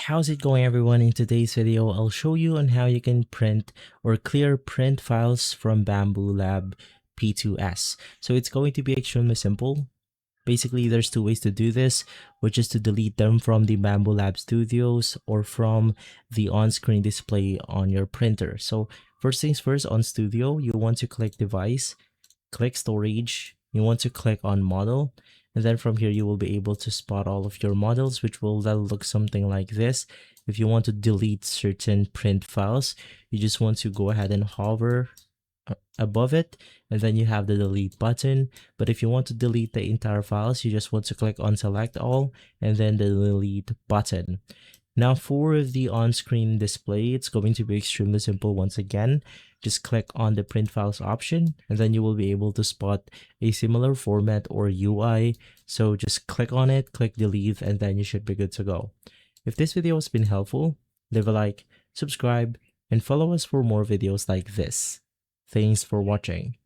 How's it going, everyone? In today's video, I'll show you on how you can print or clear print files from Bambu Lab P2S. So it's going to be extremely simple. Basically, there's two ways to do this, which is to delete them from the Bambu Lab Studios or from the on-screen display on your printer. So first things first, on Studio, you want to click Device, click Storage, you want to click on Model, and then from here you will be able to spot all of your models, which will then look something like this. If you want to delete certain print files, you just want to go ahead and hover above it, and then you have the delete button. But if you want to delete the entire files, you just want to click on select all and then the delete button. Now for the on-screen display, it's going to be extremely simple. Once again, just click on the print files option and then you will be able to spot a similar format or UI. So just click on it, click delete, and then you should be good to go. If this video has been helpful, leave a like, subscribe, and follow us for more videos like this. Thanks for watching.